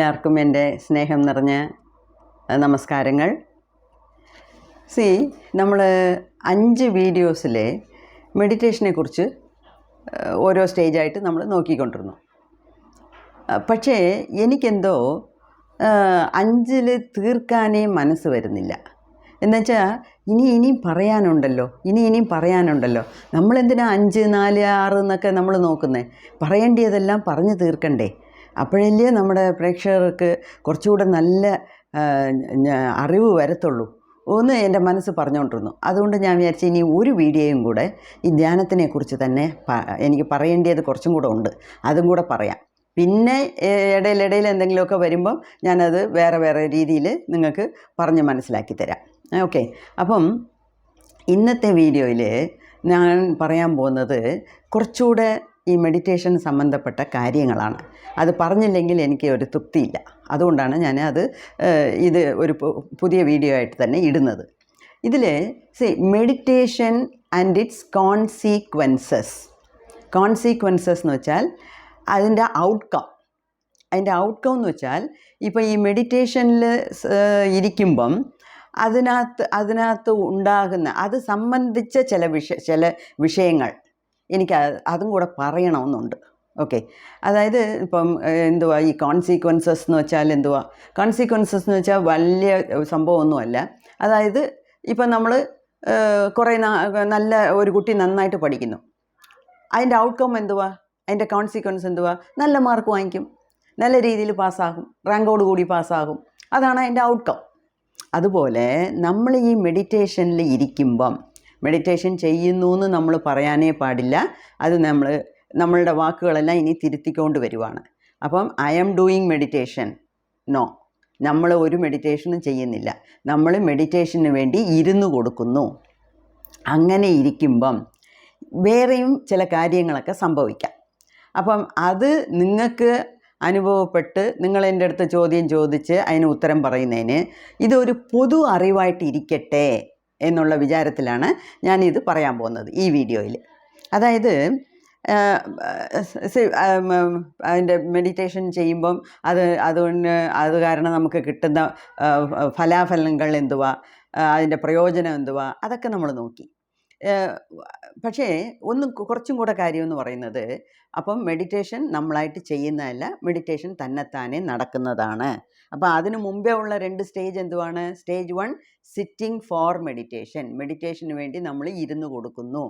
എല്ലാവർക്കും എൻ്റെ സ്നേഹം നിറഞ്ഞ നമസ്കാരങ്ങൾ. നമ്മൾ 5 വീഡിയോസിലെ മെഡിറ്റേഷനെ കുറിച്ച് ഓരോ സ്റ്റേജായിട്ട് നമ്മൾ നോക്കിക്കൊണ്ടിരുന്നു. പക്ഷേ എനിക്കെന്തോ 5ൽ തീർക്കാനേ മനസ്സ് വരുന്നില്ല. എന്നുവെച്ചാൽ ഇനിയും പറയാനുണ്ടല്ലോ. നമ്മളെന്തിനാ 5, 4, 6 എന്നൊക്കെ നമ്മൾ നോക്കുന്നത്? പറയേണ്ടിയതെല്ലാം പറഞ്ഞു തീർക്കണ്ടേ? അപ്പോഴല്ലേ നമ്മുടെ പ്രേക്ഷകർക്ക് കുറച്ചുകൂടെ നല്ല അറിവ് വരത്തുള്ളൂ ഒന്ന് എൻ്റെ മനസ്സ് പറഞ്ഞുകൊണ്ടിരുന്നു. അതുകൊണ്ട് ഞാൻ വിചാരിച്ചു ഇനി ഒരു വീഡിയോയും കൂടെ ഈ ധ്യാനത്തിനെ കുറിച്ച് തന്നെ എനിക്ക് പറയേണ്ടത് കുറച്ചും കൂടെ ഉണ്ട്, അതും കൂടെ പറയാം. പിന്നെ ഇടയിൽ എന്തെങ്കിലുമൊക്കെ വരുമ്പം ഞാനത് വേറെ രീതിയിൽ നിങ്ങൾക്ക് പറഞ്ഞ് മനസ്സിലാക്കി തരാം. ഓക്കെ. അപ്പം ഇന്നത്തെ വീഡിയോയിൽ ഞാൻ പറയാൻ പോകുന്നത് കുറച്ചുകൂടെ ഈ മെഡിറ്റേഷൻ സംബന്ധപ്പെട്ട കാര്യങ്ങളാണ്. അത് പറഞ്ഞില്ലെങ്കിൽ എനിക്ക് ഒരു തൃപ്തിയില്ല. അതുകൊണ്ടാണ് ഞാൻ ഇത് ഒരു പുതിയ വീഡിയോ ആയിട്ട് തന്നെ ഇടുന്നത്. ഇതിൽ മെഡിറ്റേഷൻ ആൻഡ് ഇറ്റ്സ് കോൺസിക്വൻസസ് എന്ന് വെച്ചാൽ അതിൻ്റെ ഔട്ട്കം എന്ന് വെച്ചാൽ ഇപ്പോൾ ഈ മെഡിറ്റേഷനിൽ ഇരിക്കുമ്പം അതിനകത്ത് ഉണ്ടാകുന്ന അത് സംബന്ധിച്ച ചില വിഷയങ്ങൾ എനിക്ക് അതും കൂടെ പറയണമെന്നുണ്ട്. ഓക്കെ. അതായത് ഇപ്പം എന്തുവാ ഈ കോൺസിക്വൻസസ് എന്ന് വെച്ചാൽ കോൺസിക്വൻസസ് എന്ന് വെച്ചാൽ വലിയ സംഭവമൊന്നുമല്ല. അതായത് ഇപ്പം നമ്മൾ കുറേ നല്ല ഒരു കുട്ടി നന്നായിട്ട് പഠിക്കുന്നു, അതിൻ്റെ ഔട്ട്കം അതിൻ്റെ കോൺസിക്വൻസ് നല്ല മാർക്ക് വാങ്ങിക്കും, നല്ല രീതിയിൽ പാസ്സാകും, റാങ്കോട് കൂടി പാസ്സാകും. അതാണ് അതിൻ്റെ ഔട്ട്കം. അതുപോലെ നമ്മൾ ഈ മെഡിറ്റേഷനിൽ ഇരിക്കുമ്പം മെഡിറ്റേഷൻ ചെയ്യുന്നു എന്ന് നമ്മൾ പറയാനേ പാടില്ല. അത് നമ്മളുടെ വാക്കുകളെല്ലാം ഇനി തിരുത്തിക്കൊണ്ട് വരുവാണ്. അപ്പം I am doing meditation, no, നമ്മൾ ഒരു മെഡിറ്റേഷനും ചെയ്യുന്നില്ല. നമ്മൾ മെഡിറ്റേഷന് വേണ്ടി ഇരുന്ന് കൊടുക്കുന്നു. അങ്ങനെ ഇരിക്കുമ്പം വേറെയും ചില കാര്യങ്ങളൊക്കെ സംഭവിക്കാം. അപ്പം അത് നിങ്ങൾക്ക് അനുഭവപ്പെട്ട് നിങ്ങൾ എൻ്റെ അടുത്ത് ചോദ്യം ചോദിച്ച് അതിന് ഉത്തരം പറയുന്നതിന് ഇതൊരു പൊതു അറിവായിട്ട് ഇരിക്കട്ടെ എന്നുള്ള വിചാരത്തിലാണ് ഞാനിത് പറയാൻ പോകുന്നത് ഈ വീഡിയോയിൽ. അതായത് അതിൻ്റെ മെഡിറ്റേഷൻ ചെയ്യുമ്പം അത് കാരണം നമുക്ക് കിട്ടുന്ന ഫലാഫലങ്ങൾ അതിൻ്റെ പ്രയോജനം അതൊക്കെ നമ്മൾ നോക്കി. പക്ഷേ കുറച്ചും കൂടെ കാര്യമെന്ന് പറയുന്നത്, അപ്പം മെഡിറ്റേഷൻ നമ്മളായിട്ട് ചെയ്യുന്നതല്ല, മെഡിറ്റേഷൻ തന്നെത്താനെ നടക്കുന്നതാണ്. അപ്പോൾ അതിന് മുമ്പേ ഉള്ള 2 സ്റ്റേജ് സ്റ്റേജ് 1 സിറ്റിംഗ് ഫോർ മെഡിറ്റേഷന് വേണ്ടി നമ്മൾ ഇരുന്ന് കൊടുക്കുന്നു.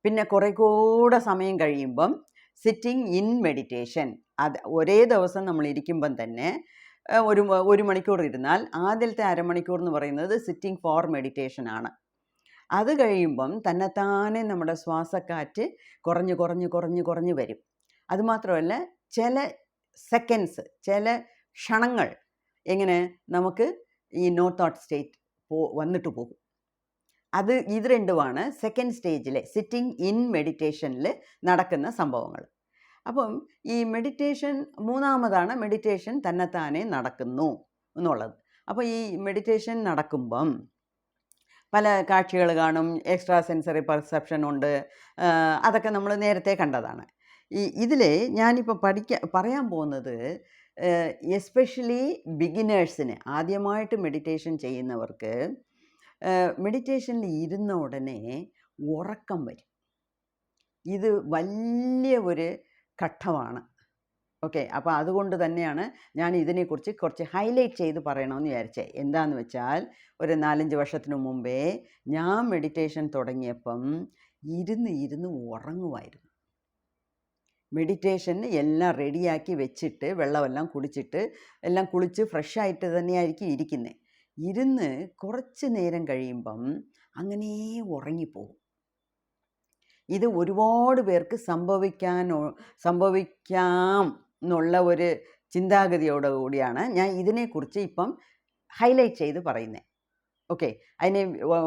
പിന്നെ കുറേ കൂടെ സമയം കഴിയുമ്പം സിറ്റിംഗ് ഇൻ മെഡിറ്റേഷൻ, അത് ഒരേ ദിവസം നമ്മൾ ഇരിക്കുമ്പം തന്നെ ഒരു മണിക്കൂർ ഇരുന്നാൽ ആദ്യത്തെ അരമണിക്കൂർ എന്ന് പറയുന്നത് സിറ്റിംഗ് ഫോർ മെഡിറ്റേഷനാണ്. അത് കഴിയുമ്പം തന്നെത്താനെ നമ്മുടെ ശ്വാസക്കാറ്റ് കുറഞ്ഞ് വരും. അതുമാത്രമല്ല ചില സെക്കൻഡ്സ്, ചില ക്ഷണങ്ങൾ എങ്ങനെ നമുക്ക് ഈ നോ തോട്ട് സ്റ്റേറ്റ് വന്നിട്ട് പോകും. ഇത് രണ്ടുമാണ് സെക്കൻഡ് സ്റ്റേജിലെ സിറ്റിംഗ് ഇൻ മെഡിറ്റേഷനിൽ നടക്കുന്ന സംഭവങ്ങൾ. അപ്പം ഈ മെഡിറ്റേഷൻ മൂന്നാമതാണ് മെഡിറ്റേഷൻ തന്നെത്താനെ നടക്കുന്നു എന്നുള്ളത്. അപ്പോൾ ഈ മെഡിറ്റേഷൻ നടക്കുമ്പം പല കാഴ്ചകൾ കാണും, എക്സ്ട്രാ സെൻസറി പെർസെപ്ഷൻ ഉണ്ട്, അതൊക്കെ നമ്മൾ നേരത്തെ കണ്ടതാണ്. ഇതിൽ ഞാനിപ്പോൾ പറയാൻ പോകുന്നത് എസ്പെഷ്യലി ബിഗിനേഴ്സിന്, ആദ്യമായിട്ട് മെഡിറ്റേഷൻ ചെയ്യുന്നവർക്ക് മെഡിറ്റേഷനിൽ ഇരുന്ന ഉടനെ ഉറക്കം വരും. ഇത് വലിയ ഒരു ഘട്ടമാണ്. ഓക്കെ. അപ്പോൾ അതുകൊണ്ട് തന്നെയാണ് ഞാൻ ഇതിനെക്കുറിച്ച് കുറച്ച് ഹൈലൈറ്റ് ചെയ്ത് പറയണമെന്ന് വിചാരിച്ചത്. എന്താണെന്ന് വെച്ചാൽ ഒരു 4-5 വർഷത്തിന് മുമ്പേ ഞാൻ മെഡിറ്റേഷൻ തുടങ്ങിയപ്പം ഇരുന്ന് ഉറങ്ങുമായിരുന്നു. മെഡിറ്റേഷൻ എല്ലാം റെഡിയാക്കി വെച്ചിട്ട് വെള്ളമെല്ലാം കുടിച്ചിട്ട് എല്ലാം കുളിച്ച് ഫ്രഷായിട്ട് തന്നെയായിരിക്കും ഇരിക്കുന്നത്. ഇരുന്ന് കുറച്ച് നേരം കഴിയുമ്പം അങ്ങനെ ഉറങ്ങിപ്പോകും. ഇത് ഒരുപാട് പേർക്ക് സംഭവിക്കാം എന്നുള്ള ഒരു ചിന്താഗതിയോടു കൂടിയാണ് ഞാൻ ഇതിനെക്കുറിച്ച് ഇപ്പം ഹൈലൈറ്റ് ചെയ്ത് പറയുന്നത്. ഓക്കെ. അതിനെ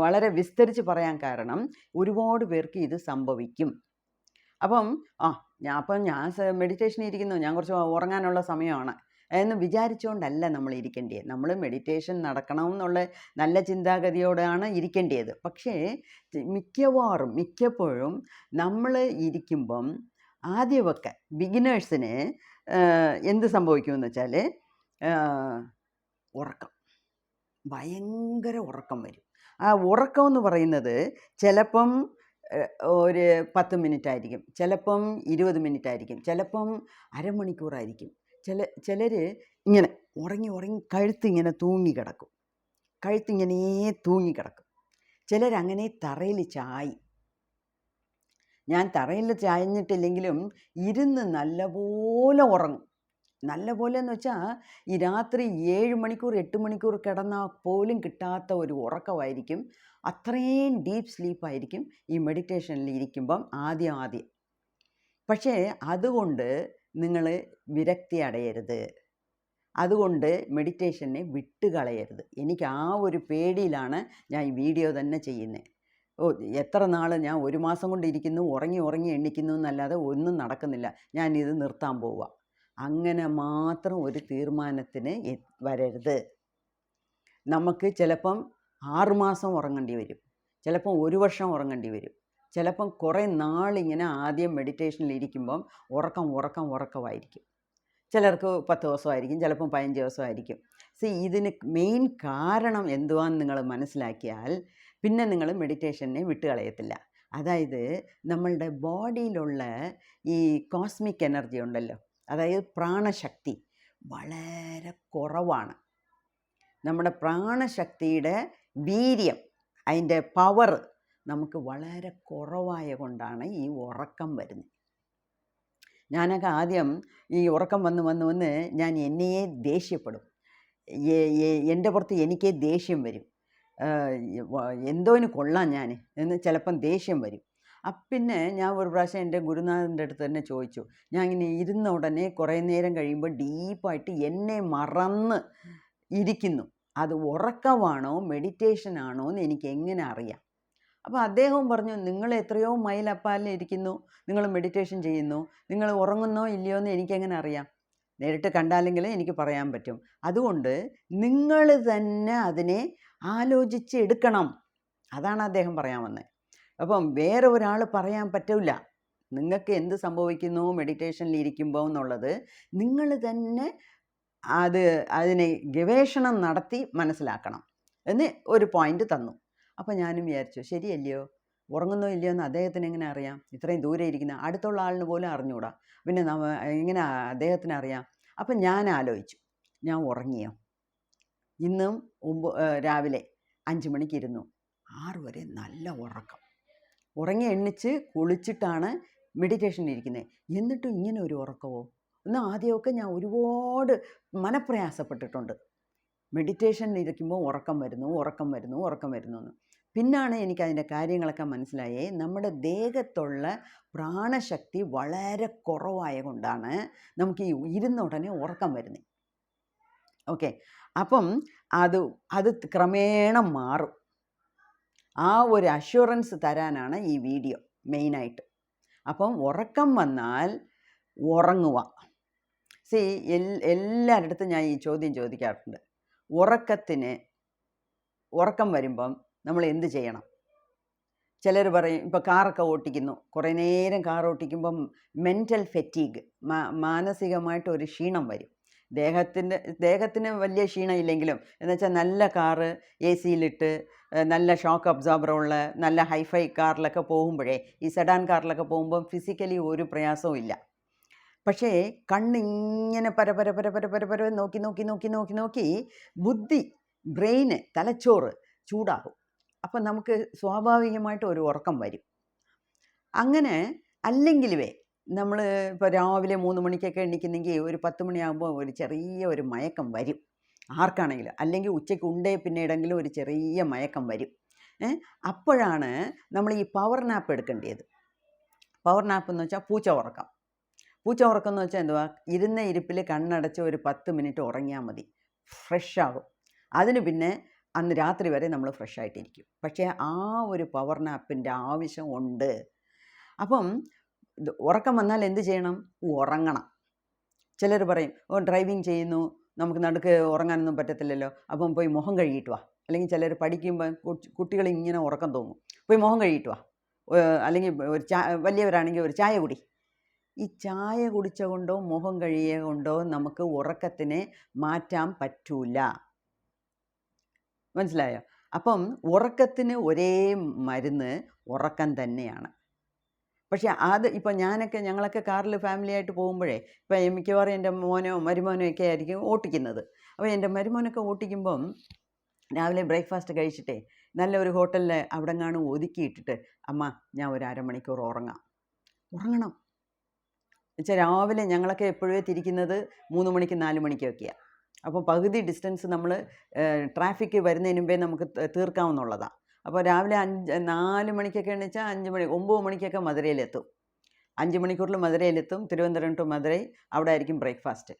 വളരെ വിസ്തരിച്ച് പറയാൻ കാരണം ഒരുപാട് പേർക്ക് ഇത് സംഭവിക്കും. അപ്പം ഞാൻ മെഡിറ്റേഷനിൽ ഇരിക്കുന്നു, ഞാൻ കുറച്ച് ഉറങ്ങാനുള്ള സമയമാണ് എന്ന് വിചാരിച്ചുകൊണ്ടല്ല നമ്മൾ ഇരിക്കേണ്ടത്. നമ്മൾ മെഡിറ്റേഷൻ നടക്കണം എന്നുള്ള നല്ല ചിന്താഗതിയോടാണ് ഇരിക്കേണ്ടത്. പക്ഷേ മിക്കപ്പോഴും നമ്മൾ ഇരിക്കുമ്പം ആദ്യമൊക്കെ ബിഗിനേഴ്സിന് എന്ത് സംഭവിക്കുമെന്ന് വെച്ചാൽ ഉറക്കം, ഭയങ്കര ഉറക്കം വരും. ആ ഉറക്കം എന്ന് പറയുന്നത് ചിലപ്പം ഒരു 10 മിനിറ്റ് ആയിരിക്കും, ചിലപ്പം 20 മിനിറ്റ് ആയിരിക്കും, ചിലപ്പം അരമണിക്കൂറായിരിക്കും. ചിലർ ഇങ്ങനെ ഉറങ്ങി ഉറങ്ങി കഴുത്തിങ്ങനെ തൂങ്ങിക്കിടക്കും, കഴുത്തിങ്ങനെ തൂങ്ങിക്കിടക്കും. ചിലരങ്ങനെ തറയിൽ ചായി. ഞാൻ തറയിൽ ചായഞ്ഞിട്ടില്ലെങ്കിലും ഇരുന്ന് നല്ലപോലെ ഉറങ്ങും. നല്ലപോലെ എന്ന് വെച്ചാൽ ഈ രാത്രി 7 മണിക്കൂർ 8 മണിക്കൂർ കിടന്നാൽ പോലും കിട്ടാത്ത ഒരു ഉറക്കമായിരിക്കും. അത്രയും ഡീപ്പ് സ്ലീപ്പായിരിക്കും ഈ മെഡിറ്റേഷനിൽ ഇരിക്കുമ്പം ആദ്യം. പക്ഷേ അതുകൊണ്ട് നിങ്ങൾ വിരക്തി അടയരുത്, അതുകൊണ്ട് മെഡിറ്റേഷനെ വിട്ടുകളയരുത്. എനിക്ക് ആ ഒരു പേടിയിലാണ് ഞാൻ ഈ വീഡിയോ തന്നെ ചെയ്യുന്നത്. എത്ര നാൾ ഞാൻ 1 മാസം കൊണ്ട് ഇരിക്കുന്നു, ഉറങ്ങി എണ്ണിക്കുന്നു എന്നല്ലാതെ ഒന്നും നടക്കുന്നില്ല, ഞാനിത് നിർത്താൻ പോവുക. അങ്ങനെ മാത്രം ഒരു തീരുമാനത്തിന് വരരുത്. നമുക്ക് ചിലപ്പം 6 മാസം ഉറങ്ങേണ്ടി വരും, ചിലപ്പം 1 വർഷം ഉറങ്ങേണ്ടി വരും, ചിലപ്പം കുറേ നാളിങ്ങനെ ആദ്യം മെഡിറ്റേഷനിൽ ഇരിക്കുമ്പം ഉറക്കമായിരിക്കും. ചിലർക്ക് 10 ദിവസമായിരിക്കും, ചിലപ്പം 15 ദിവസമായിരിക്കും. ഇതിന് മെയിൻ കാരണം എന്തുവാന്ന് നിങ്ങൾ മനസ്സിലാക്കിയാൽ പിന്നെ നിങ്ങൾ മെഡിറ്റേഷനെ വിട്ടുകളയത്തില്ല. അതായത് നമ്മളുടെ ബോഡിയിലുള്ള ഈ കോസ്മിക് എനർജി ഉണ്ടല്ലോ, അതായത് പ്രാണശക്തി വളരെ കുറവാണ്. നമ്മുടെ പ്രാണശക്തിയുടെ വീര്യം, അതിൻ്റെ പവർ നമുക്ക് വളരെ കുറവായ കൊണ്ടാണ് ഈ ഉറക്കം വരുന്നത്. ഞാനൊക്കെ ആദ്യം ഈ ഉറക്കം വന്ന് ഞാൻ എന്നെയേ ദേഷ്യപ്പെടും, എൻ്റെ പുറത്ത് എനിക്കേ ദേഷ്യം വരും, എന്തോന് കൊള്ളാം ഞാൻ എന്ന് ചിലപ്പം ദേഷ്യം വരും. പിന്നെ ഞാൻ ഒരു പ്രാവശ്യം എൻ്റെ ഗുരുനാഥൻ്റെ അടുത്ത് തന്നെ ചോദിച്ചു. ഞാൻ ഇങ്ങനെ ഇരുന്ന ഉടനെ കുറേ നേരം കഴിയുമ്പോൾ ഡീപ്പായിട്ട് എന്നെ മറന്ന് ഇരിക്കുന്നു, അത് ഉറക്കമാണോ മെഡിറ്റേഷനാണോ എന്ന് എനിക്ക് എങ്ങനെ അറിയാം? അപ്പോൾ അദ്ദേഹം പറഞ്ഞു, നിങ്ങൾ എത്രയോ മൈൽ അപ്പാലിൽ ഇരിക്കുന്നു, നിങ്ങൾ മെഡിറ്റേഷൻ ചെയ്യുന്നു, നിങ്ങൾ ഉറങ്ങുന്നോ ഇല്ലയോ എന്ന് എനിക്കെങ്ങനെ അറിയാം? നേരിട്ട് കണ്ടാലെങ്കിൽ എനിക്ക് പറയാൻ പറ്റും. അതുകൊണ്ട് നിങ്ങൾ തന്നെ അതിനെ ആലോചിച്ച് എടുക്കണം. അതാണ് അദ്ദേഹം പറയാൻ വന്നത്. അപ്പം വേറെ ഒരാൾ പറയാൻ പറ്റില്ല. നിങ്ങൾക്ക് എന്ത് സംഭവിക്കുന്നു മെഡിറ്റേഷനിൽ ഇരിക്കുമ്പോൾ എന്നുള്ളത് നിങ്ങൾ തന്നെ അതിനെ ഗവേഷണം നടത്തി മനസ്സിലാക്കണം എന്ന് ഒരു പോയിന്റ് തന്നു. അപ്പം ഞാനും വിചാരിച്ചു, ശരിയല്ലയോ, ഉറങ്ങുന്നോ ഇല്ലയോ എന്ന് അദ്ദേഹത്തിന് എങ്ങനെ അറിയാം? ഇത്രയും ദൂരെ ഇരിക്കുന്ന അടുത്തുള്ള ആളിന് പോലും അറിഞ്ഞുകൂടാ, പിന്നെ എങ്ങനെ അദ്ദേഹത്തിന് അറിയാം? അപ്പം ഞാൻ ആലോചിച്ചു, ഞാൻ ഉറങ്ങിയോ? ഇന്നും രാവിലെ 5 മണിക്ക് ഇരുന്നു, 6 വരെ നല്ല ഉറക്കം, ഉറങ്ങി എണ്ണിച്ച് കുളിച്ചിട്ടാണ് മെഡിറ്റേഷനിൽ ഇരിക്കുന്നത്. എന്നിട്ടും ഇങ്ങനെ ഒരു ഉറക്കമോ? എന്നാൽ ആദ്യമൊക്കെ ഞാൻ ഒരുപാട് മനപ്രയാസപ്പെട്ടിട്ടുണ്ട്. മെഡിറ്റേഷനിൽ ഇരിക്കുമ്പോൾ ഉറക്കം വരുന്നു എന്ന്. പിന്നാണ് എനിക്കതിൻ്റെ കാര്യങ്ങളൊക്കെ മനസ്സിലായേ. നമ്മുടെ ദേഹത്തുള്ള പ്രാണശക്തി വളരെ കുറവായ കൊണ്ടാണ് നമുക്ക് ഈ ഇരുന്ന ഉടനെ ഉറക്കം വരുന്നത്. ഓക്കെ, അപ്പം അത് ക്രമേണ മാറും. ആ ഒരു അഷ്വറൻസ് തരാനാണ് ഈ വീഡിയോ മെയിനായിട്ട്. അപ്പം ഉറക്കം വന്നാൽ ഉറങ്ങുക. എല്ലാവരുടെ ഞാൻ ഈ ചോദ്യം ചോദിക്കാറുണ്ട്. ഉറക്കം വരുമ്പം നമ്മൾ എന്ത് ചെയ്യണം? ചിലർ പറയും, ഇപ്പോൾ കാറൊക്കെ ഓട്ടിക്കുന്നു, കുറേ നേരം കാർ ഓട്ടിക്കുമ്പം മെൻ്റൽ ഫെറ്റീഗ്, മാനസികമായിട്ടൊരു ക്ഷീണം വരും. ദേഹത്തിന് വലിയ ക്ഷീണം ഇല്ലെങ്കിലും, എന്നുവെച്ചാൽ നല്ല കാറ് AC-യിലിട്ട് നല്ല ഷോക്ക് അബ്സോർബറുള്ള നല്ല ഹൈഫൈ കാറിലൊക്കെ പോകുമ്പോഴേ, ഈ സെഡാൻ കാറിലൊക്കെ പോകുമ്പം ഫിസിക്കലി ഒരു പ്രയാസവും ഇല്ല. പക്ഷേ കണ്ണിങ്ങനെ പര നോക്കി ബുദ്ധി, ബ്രെയിന്, തലച്ചോറ് ചൂടാകും. അപ്പം നമുക്ക് സ്വാഭാവികമായിട്ട് ഒരു ഉറക്കം വരും. അങ്ങനെ അല്ലെങ്കിലുവേ നമ്മൾ ഇപ്പോൾ രാവിലെ 3 മണിക്കൊക്കെ എണ്ണിക്കുന്നെങ്കിൽ ഒരു 10 മണിയാകുമ്പോൾ ഒരു ചെറിയ ഒരു മയക്കം വരും ആർക്കാണെങ്കിലും. അല്ലെങ്കിൽ ഉച്ചയ്ക്ക് ഉണ്ടേ പിന്നീടെങ്കിലും ഒരു ചെറിയ മയക്കം വരും. അപ്പോഴാണ് നമ്മൾ ഈ പവർ നാപ്പ് എടുക്കേണ്ടത്. പവർ നാപ്പ് എന്ന് വെച്ചാൽ പൂച്ച ഉറക്കം എന്ന് വെച്ചാൽ എന്തുവാ? ഇരുന്ന ഇരിപ്പിൽ കണ്ണടച്ച് ഒരു 10 മിനിറ്റ് ഉറങ്ങിയാൽ മതി, ഫ്രഷ് ആകും. അതിന് പിന്നെ അന്ന് രാത്രി വരെ നമ്മൾ ഫ്രഷ് ആയിട്ടിരിക്കും. പക്ഷേ ആ ഒരു പവർ നാപ്പിൻ്റെ ആവശ്യം ഉണ്ട്. അപ്പം ഉറക്കം വന്നാൽ എന്ത് ചെയ്യണം? ഉറങ്ങണം. ചിലർ പറയും, ഡ്രൈവിങ് ചെയ്യുന്നു, നമുക്ക് നടുക്ക് ഉറങ്ങാനൊന്നും പറ്റത്തില്ലല്ലോ, അപ്പം പോയി മുഖം കഴുകിയിട്ട് വാ. അല്ലെങ്കിൽ ചിലർ പഠിക്കുമ്പോൾ കുട്ടികൾ ഇങ്ങനെ ഉറക്കം തോന്നും, പോയി മുഖം കഴുകിയിട്ട് വാ. അല്ലെങ്കിൽ വലിയവരാണെങ്കിൽ ഒരു ചായ കുടി. ഈ ചായ കുടിച്ച കൊണ്ടോ മുഖം കഴുകിയ കൊണ്ടോ നമുക്ക് ഉറക്കത്തിനെ മാറ്റാൻ പറ്റൂല. മനസ്സിലായോ? അപ്പം ഉറക്കത്തിന് ഒരേ മരുന്ന് ഉറക്കം തന്നെയാണ്. പക്ഷേ അത് ഇപ്പം ഞങ്ങളൊക്കെ കാറിൽ ഫാമിലിയായിട്ട് പോകുമ്പോഴേ, ഇപ്പം മിക്കവാറും എൻ്റെ മോനോ മരുമോനോ ഒക്കെ ആയിരിക്കും ഓട്ടിക്കുന്നത്. അപ്പോൾ എൻ്റെ മരുമോനൊക്കെ ഓട്ടിക്കുമ്പം രാവിലെ ബ്രേക്ക്ഫാസ്റ്റ് കഴിച്ചിട്ടേ നല്ലൊരു ഹോട്ടലിൽ അവിടെങ്ങാനും ഒതുക്കിയിട്ടിട്ട്, അമ്മ ഞാൻ ഒരു അരമണിക്കൂർ ഉറങ്ങണം. എന്നുവെച്ചാൽ രാവിലെ ഞങ്ങളൊക്കെ എപ്പോഴേ തിരിക്കുന്നത് 3 മണിക്ക് 4 മണിക്കൊക്കെയാണ്. അപ്പോൾ പകുതി ഡിസ്റ്റൻസ് നമ്മൾ ട്രാഫിക് വരുന്നതിന് മുമ്പേ നമുക്ക് തീർക്കാവുന്നുള്ളതാണ്. അപ്പോൾ രാവിലെ 4 മണിക്കൊക്കെ എണീച്ചാൽ 9 മണിക്കൊക്കെ മധുരയിലെത്തും. 5 മണിക്കൂറിൽ മധുരയിലെത്തും. തിരുവനന്തപുരം ടു മധുരൈ, അവിടെ ആയിരിക്കും ബ്രേക്ക്ഫാസ്റ്റ്.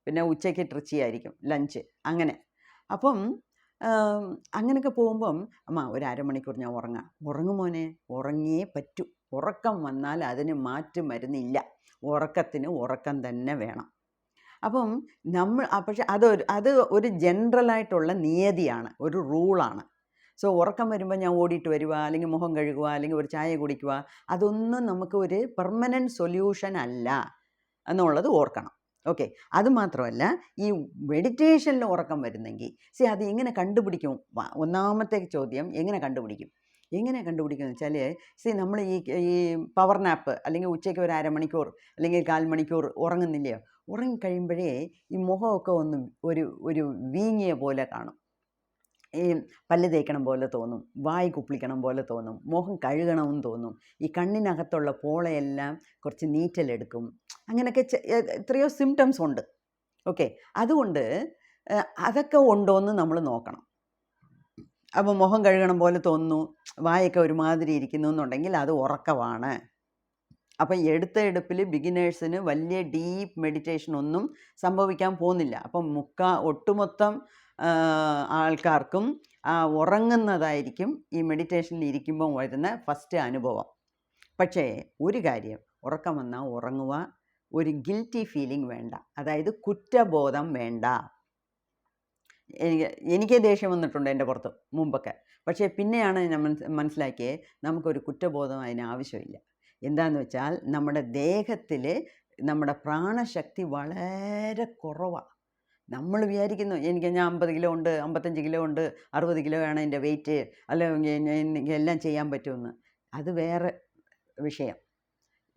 പിന്നെ ഉച്ചയ്ക്ക് ട്രിച്ചി ആയിരിക്കും ലഞ്ച്. അങ്ങനെ അപ്പം അങ്ങനെയൊക്കെ പോകുമ്പം, അമ്മ ഒരു അരമണിക്കൂർ ഞാൻ ഉറങ്ങും മോനെ, ഉറങ്ങിയേ പറ്റൂ. ഉറക്കം വന്നാൽ അതിന് മാറ്റു മരുന്നില്ല. ഉറക്കത്തിന് ഉറക്കം തന്നെ വേണം. അപ്പം പക്ഷെ അത് ഒരു ജനറലായിട്ടുള്ള നിയതിയാണ്, ഒരു റൂളാണ്. സോ ഉറക്കം വരുമ്പോൾ ഞാൻ ഓടിയിട്ട് വരിക, അല്ലെങ്കിൽ മുഖം കഴുകുക, അല്ലെങ്കിൽ ഒരു ചായ കുടിക്കുക, അതൊന്നും നമുക്ക് ഒരു പെർമനൻറ്റ് സൊല്യൂഷൻ അല്ല എന്നുള്ളത് ഓർക്കണം. ഓക്കെ. അതുമാത്രമല്ല, ഈ മെഡിറ്റേഷനിൽ ഉറക്കം വരുന്നെങ്കിൽ അത് എങ്ങനെ കണ്ടുപിടിക്കും? ഒന്നാമത്തെ ചോദ്യം, എങ്ങനെ കണ്ടുപിടിക്കും എന്ന് വെച്ചാൽ, നമ്മൾ ഈ പവർ നാപ്പ് അല്ലെങ്കിൽ ഉച്ചയ്ക്ക് ഒരു അരമണിക്കൂർ അല്ലെങ്കിൽ 1/4 മണിക്കൂർ ഉറങ്ങുന്നില്ലയോ? ഉറങ്ങിക്കഴിയുമ്പോഴേ ഈ മുഖമൊക്കെ ഒന്ന് ഒരു വീങ്ങിയ പോലെ കാണും. ഈ പല്ല് തേക്കണം പോലെ തോന്നും, വായി കുപ്പിളിക്കണം പോലെ തോന്നും, മുഖം കഴുകണമെന്ന് തോന്നും, ഈ കണ്ണിനകത്തുള്ള പോളയെല്ലാം കുറച്ച് നീറ്റലെടുക്കും. അങ്ങനെയൊക്കെ എത്രയോ സിംറ്റംസ് ഉണ്ട്. ഓക്കെ. അതുകൊണ്ട് അതൊക്കെ ഉണ്ടോ എന്ന് നമ്മൾ നോക്കണം. അപ്പോൾ മുഖം കഴുകണം പോലെ തോന്നുന്നു, വായൊക്കെ ഒരുമാതിരി ഇരിക്കുന്നു എന്നുണ്ടെങ്കിൽ അത് ഉറക്കമാണ്. അപ്പം എടുപ്പിൽ ബിഗിനേഴ്സിന് വലിയ ഡീപ്പ് മെഡിറ്റേഷൻ ഒന്നും സംഭവിക്കാൻ പോകുന്നില്ല. അപ്പം ഒട്ടുമൊത്തം ആൾക്കാർക്കും ഉറങ്ങുന്നതായിരിക്കും ഈ മെഡിറ്റേഷനിൽ ഇരിക്കുമ്പം വരുന്ന ഫസ്റ്റ് അനുഭവം. പക്ഷേ ഒരു കാര്യം, ഉറക്കം വന്നാൽ ഉറങ്ങുക, ഒരു ഗിൽറ്റി ഫീലിംഗ് വേണ്ട, അതായത് കുറ്റബോധം വേണ്ട. എനിക്ക് ദേഷ്യം വന്നിട്ടുണ്ട് എൻ്റെ പുറത്ത് മുമ്പൊക്കെ. പക്ഷേ പിന്നെയാണ് ഞാൻ മനസ്സിലാക്കിയത്, നമുക്കൊരു കുറ്റബോധം അതിന് ആവശ്യമില്ല. എന്താണെന്ന് വെച്ചാൽ, നമ്മുടെ ദേഹത്തിൽ നമ്മുടെ പ്രാണശക്തി വളരെ കുറവാണ്. നമ്മൾ വിചാരിക്കുന്നു ഞാൻ 50 കിലോ ഉണ്ട്, 55 കിലോ ഉണ്ട്, 60 കിലോ ആണ് എൻ്റെ വെയിറ്റ്, അല്ലെങ്കിൽ എല്ലാം ചെയ്യാൻ പറ്റുമെന്ന്. അത് വേറെ വിഷയം.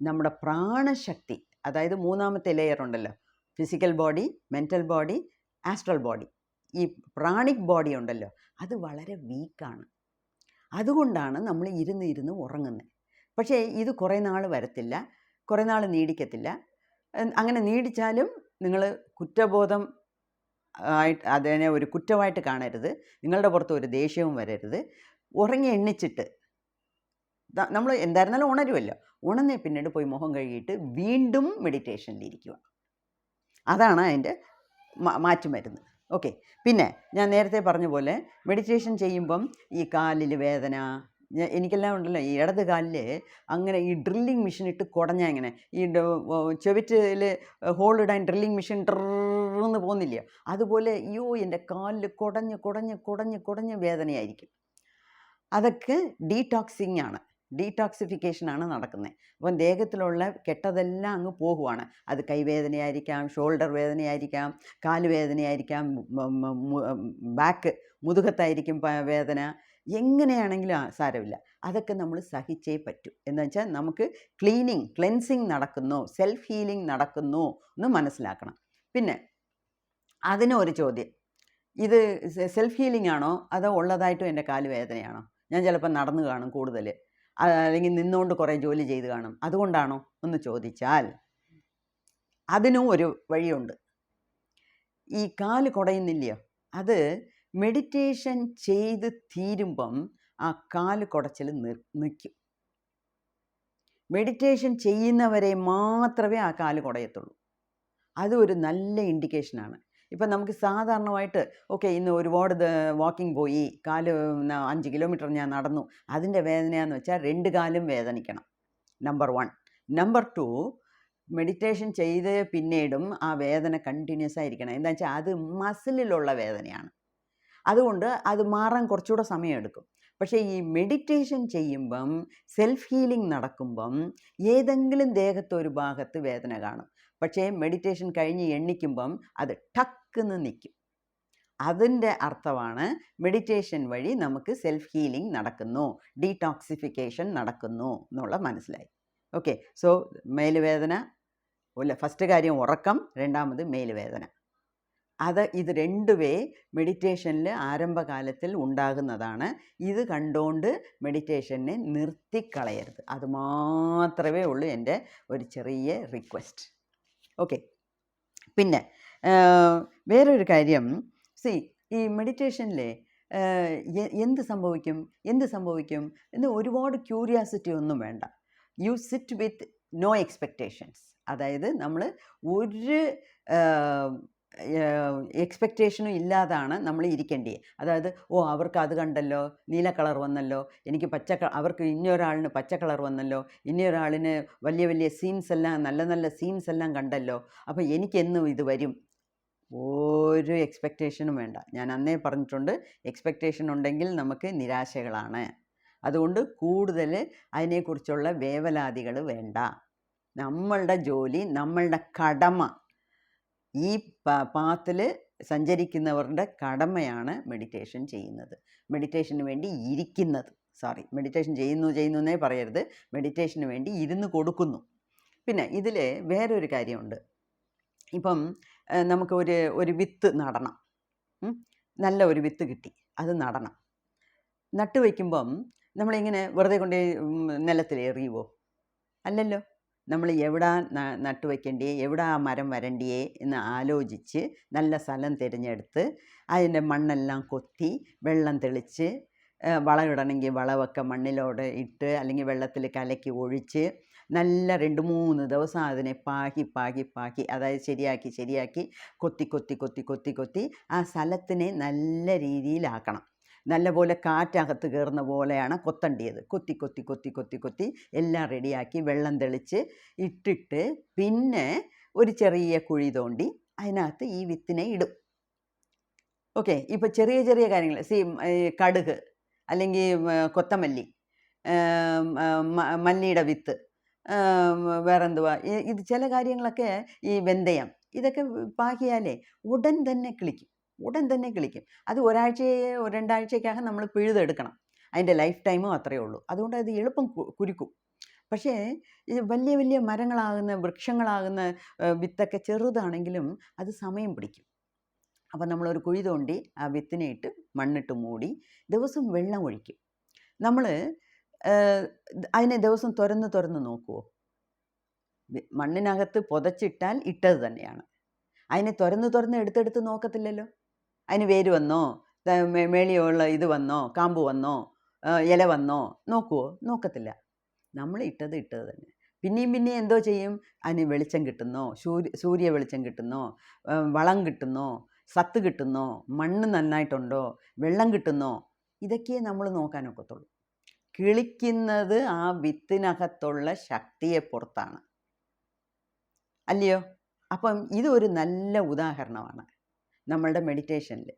നമ്മുടെ പ്രാണശക്തി, അതായത് മൂന്നാമത്തെ ലെയർ ഉണ്ടല്ലോ, physical body, mental body, astral body, ഈ പ്രാണിക് ബോഡി ഉണ്ടല്ലോ, അത് വളരെ വീക്കാണ്. അതുകൊണ്ടാണ് നമ്മൾ ഇരുന്ന് ഉറങ്ങുന്നത്. പക്ഷേ ഇത് കുറേ നാൾ വരത്തില്ല, കുറേ നാൾ നീടിക്കത്തില്ല. അങ്ങനെ നീടിച്ചാലും നിങ്ങൾ കുറ്റബോധം അതിനെ ഒരു കുറ്റമായിട്ട് കാണരുത്. നിങ്ങളുടെ പുറത്ത് ഒരു ദേഷ്യവും വരരുത്. ഉറങ്ങി എണ്ണിച്ചിട്ട് നമ്മൾ എന്തായിരുന്നാലും ഉണരുമല്ലോ, ഉണർന്നേ പിന്നീട് പോയി മുഖം കഴുകിയിട്ട് വീണ്ടും മെഡിറ്റേഷനിലിരിക്കുക. അതാണ് അതിൻ്റെ മാറ്റുമരുന്ന്. ഓക്കെ. പിന്നെ ഞാൻ നേരത്തെ പറഞ്ഞ പോലെ മെഡിറ്റേഷൻ ചെയ്യുമ്പം ഈ കാലിൽ വേദന, എനിക്കെല്ലാം ഉണ്ടല്ലോ, ഈ ഇടത് കാലിൽ അങ്ങനെ ഈ ഡ്രില്ലിങ് മെഷീൻ ഇട്ട് കുടഞ്ഞാൽ ഇങ്ങനെ ഈ ചുവറ്റിൽ ഹോളിടാൻ ഡ്രില്ലിങ് മെഷീൻ ഡ്രെന്ന് പോകുന്നില്ല, അതുപോലെ എൻ്റെ കാലിൽ കുടഞ്ഞ് വേദനയായിരിക്കും. അതൊക്കെ ഡീടോക്സിഫിക്കേഷനാണ് നടക്കുന്നത്. അപ്പം ദേഹത്തിലുള്ള കെട്ടതെല്ലാം അങ്ങ് പോകുവാണ്. അത് കൈവേദനയായിരിക്കാം, ഷോൾഡർ വേദനയായിരിക്കാം, കാല് വേദനയായിരിക്കാം, മുതുകത്തായിരിക്കും വേദന. എങ്ങനെയാണെങ്കിലും സാരമില്ല, അതൊക്കെ നമ്മൾ സഹിച്ചേ പറ്റൂ. എന്ന് വെച്ചാൽ നമുക്ക് ക്ലെൻസിങ് നടക്കുന്നു, സെൽഫ് ഹീലിംഗ് നടക്കുന്നു എന്ന് മനസ്സിലാക്കണം. പിന്നെ അതിനൊരു ചോദ്യം, ഇത് സെൽഫ് ഹീലിംഗ് ആണോ അതോ ഉള്ളതായിട്ടും എൻ്റെ കാല് വേദനയാണോ? ഞാൻ ചിലപ്പോൾ നടന്നു കാണും കൂടുതൽ, അല്ലെങ്കിൽ നിന്നുകൊണ്ട് കുറേ ജോലി ചെയ്ത് കാണും, അതുകൊണ്ടാണോ എന്ന് ചോദിച്ചാൽ അതിനും ഒരു വഴിയുണ്ട്. ഈ കാല് കുടയുന്നില്ലയോ, അത് മെഡിറ്റേഷൻ ചെയ്ത് തീരുമ്പം ആ കാല് കുടച്ചിൽ നിൽക്കും. മെഡിറ്റേഷൻ ചെയ്യുന്നവരെ മാത്രമേ ആ കാല് കുടയത്തുള്ളൂ. അത് ഒരു നല്ല ഇൻഡിക്കേഷനാണ്. ഇപ്പം നമുക്ക് സാധാരണമായിട്ട് ഇന്ന് ഒരുപാട് വാക്കിംഗ് പോയി, 5 കിലോമീറ്റർ ഞാൻ നടന്നു, അതിൻ്റെ വേദനയാന്ന് വെച്ചാൽ 2 കാലും വേദനിക്കണം, നമ്പർ 1. നമ്പർ 2, മെഡിറ്റേഷൻ ചെയ്ത് പിന്നീടും ആ വേദന കണ്ടിന്യൂസ് ആയിരിക്കണം. എന്താ വെച്ചാൽ അത് മസിലിലുള്ള വേദനയാണ്. അതുകൊണ്ട് അത് മാറാൻ കുറച്ചുകൂടെ സമയമെടുക്കും. പക്ഷേ ഈ മെഡിറ്റേഷൻ ചെയ്യുമ്പം, സെൽഫ് ഹീലിംഗ് നടക്കുമ്പം ഏതെങ്കിലും ദേഹത്തൊരു ഭാഗത്ത് വേദന കാണും. പക്ഷേ മെഡിറ്റേഷൻ കഴിഞ്ഞ് എണ്ണിക്കുമ്പം അത് ടക്കെന്ന് നിൽക്കും. അതിൻ്റെ അർത്ഥമാണ് മെഡിറ്റേഷൻ വഴി നമുക്ക് സെൽഫ് ഹീലിംഗ് നടക്കുന്നു, ഡീടോക്സിഫിക്കേഷൻ നടക്കുന്നു എന്നുള്ള മനസ്സിലായി. ഓക്കെ, സോ മേലുവേദന, ഫസ്റ്റ് കാര്യം ഉറക്കം, രണ്ടാമത് മേലുവേദന. ഇത് രണ്ടുമേ മെഡിറ്റേഷനിൽ ആരംഭകാലത്തിൽ ഉണ്ടാകുന്നതാണ്. ഇത് കണ്ടുകൊണ്ട് മെഡിറ്റേഷനെ നിർത്തിക്കളയരുത്. അത് മാത്രമേ ഉള്ളൂ എൻ്റെ ഒരു ചെറിയ റിക്വസ്റ്റ്. ഓക്കെ, പിന്നെ വേറൊരു കാര്യം, ഈ മെഡിറ്റേഷനിൽ എന്ത് സംഭവിക്കും എന്ന് ഒരുപാട് ക്യൂരിയാസിറ്റി ഒന്നും വേണ്ട. You sit with no expectations. അതായത് നമ്മൾ ഒരു എക്സ്പെക്റ്റേഷനും ഇല്ലാതാണ് നമ്മൾ ഇരിക്കേണ്ടത്. അതായത് അവർക്ക് അത് കണ്ടല്ലോ, നീല കളർ വന്നല്ലോ, എനിക്ക് അവർക്ക് ഇന്നൊരാളിന് പച്ച കളർ വന്നല്ലോ, ഇന്നൊരാളിന് വലിയ വലിയ സീൻസ് എല്ലാം, നല്ല നല്ല സീൻസ് എല്ലാം കണ്ടല്ലോ, അപ്പോൾ എനിക്കെന്നും ഇത് വരും. ഒരു എക്സ്പെക്റ്റേഷനും വേണ്ട. ഞാൻ അന്നേ പറഞ്ഞിട്ടുണ്ട്, എക്സ്പെക്റ്റേഷൻ ഉണ്ടെങ്കിൽ നമുക്ക് നിരാശകളാണ്. അതുകൊണ്ട് കൂടുതൽ അതിനെക്കുറിച്ചുള്ള വേവലാതികൾ വേണ്ട. നമ്മളുടെ ജോലി, നമ്മളുടെ കടമ, ഈ പാത്തിൽ സഞ്ചരിക്കുന്നവരുടെ കടമയാണ് മെഡിറ്റേഷൻ ചെയ്യുന്നത്, മെഡിറ്റേഷന് വേണ്ടി ഇരിക്കുന്നത്. മെഡിറ്റേഷൻ ചെയ്യുന്നു എന്നേ പറയരുത്, മെഡിറ്റേഷന് വേണ്ടി ഇരുന്ന് കൊടുക്കുന്നു. പിന്നെ ഇതിൽ വേറൊരു കാര്യമുണ്ട്. ഇപ്പം നമുക്ക് ഒരു വിത്ത് നടണം, നല്ല ഒരു വിത്ത് കിട്ടി, അത് നടണം. നട്ട് വയ്ക്കുമ്പം നമ്മളിങ്ങനെ വെറുതെ കൊണ്ട് നിലത്തിൽ എറിയുമോ? അല്ലല്ലോ. നമ്മൾ എവിടെ നട്ട് വയ്ക്കേണ്ടിയേ, എവിടെ ആ മരം വരണ്ടിയേ എന്ന് ആലോചിച്ച് നല്ല സ്ഥലം തിരഞ്ഞെടുത്ത് അതിൻ്റെ മണ്ണെല്ലാം കൊത്തി വെള്ളം തെളിച്ച്, വളമിടണമെങ്കിൽ വളമൊക്കെ മണ്ണിലോട് ഇട്ട് അല്ലെങ്കിൽ വെള്ളത്തിൽ കലക്കി ഒഴിച്ച് നല്ല 2-3 ദിവസം അതിനെ പാകി അതായത് ശരിയാക്കി കൊത്തി ആ സ്ഥലത്തിനെ നല്ല രീതിയിലാക്കണം. നല്ലപോലെ കാറ്റകത്ത് കയറുന്ന പോലെയാണ് കൊത്തേണ്ടത്. കൊത്തി എല്ലാം റെഡിയാക്കി വെള്ളം തെളിച്ച് ഇട്ടിട്ട് പിന്നെ ഒരു ചെറിയ കുഴി തോണ്ടി അതിനകത്ത് ഈ വിത്തിനെ ഇടും. ഓക്കെ, ഇപ്പോൾ ചെറിയ കാര്യങ്ങൾ, കടുക് അല്ലെങ്കിൽ കൊത്തമല്ലി, മല്ലിയുടെ വിത്ത്, വേറെന്തുവാ, ഇത് ചില കാര്യങ്ങളൊക്കെ, ഈ വെന്തയം, ഇതൊക്കെ പാകിയാലേ ഉടൻ തന്നെ കിളിക്കും. അത് 2 ആഴ്ചയ്ക്കകം നമ്മൾ പിഴുതെടുക്കണം. അതിൻ്റെ ലൈഫ് ടൈമും അത്രയേ ഉള്ളൂ. അതുകൊണ്ട് അത് എളുപ്പം കുരുക്കും. പക്ഷേ വലിയ വലിയ മരങ്ങളാകുന്ന, വൃക്ഷങ്ങളാകുന്ന വിത്തൊക്കെ ചെറുതാണെങ്കിലും അത് സമയം പിടിക്കും. അപ്പം നമ്മളൊരു കുഴി തോണ്ടി ആ വിത്തിനെ ഇട്ട് മണ്ണിട്ട് മൂടി ദിവസം വെള്ളം ഒഴിക്കും. നമ്മൾ അതിനെ ദിവസം തുറന്ന് നോക്കുമോ? മണ്ണിനകത്ത് പുതച്ചിട്ടാൽ ഇട്ടത് തന്നെയാണ്. അതിനെ തുറന്ന് എടുത്തെടുത്ത് നോക്കത്തില്ലല്ലോ. അതിന് വേര് വന്നോ, മേളിയുള്ള ഇത് വന്നോ, കാമ്പ് വന്നോ, ഇല വന്നോ നോക്കുമോ? നോക്കത്തില്ല. നമ്മൾ ഇട്ടത് തന്നെ. പിന്നെയും എന്തോ ചെയ്യും? അതിന് വെളിച്ചം കിട്ടുന്നോ, സൂര്യ വെളിച്ചം കിട്ടുന്നോ, വളം കിട്ടുന്നോ, സത്ത് കിട്ടുന്നോ, മണ്ണ് നന്നായിട്ടുണ്ടോ, വെള്ളം കിട്ടുന്നോ, ഇതൊക്കെയേ നമ്മൾ നോക്കാനൊക്കത്തുള്ളൂ. കിളിക്കുന്നത് ആ വിത്തിനകത്തുള്ള ശക്തിയെ പുറത്താണ്, അല്ലയോ? അപ്പം ഇതൊരു നല്ല ഉദാഹരണമാണ് നമ്മളുടെ മെഡിറ്റേഷനിൽ.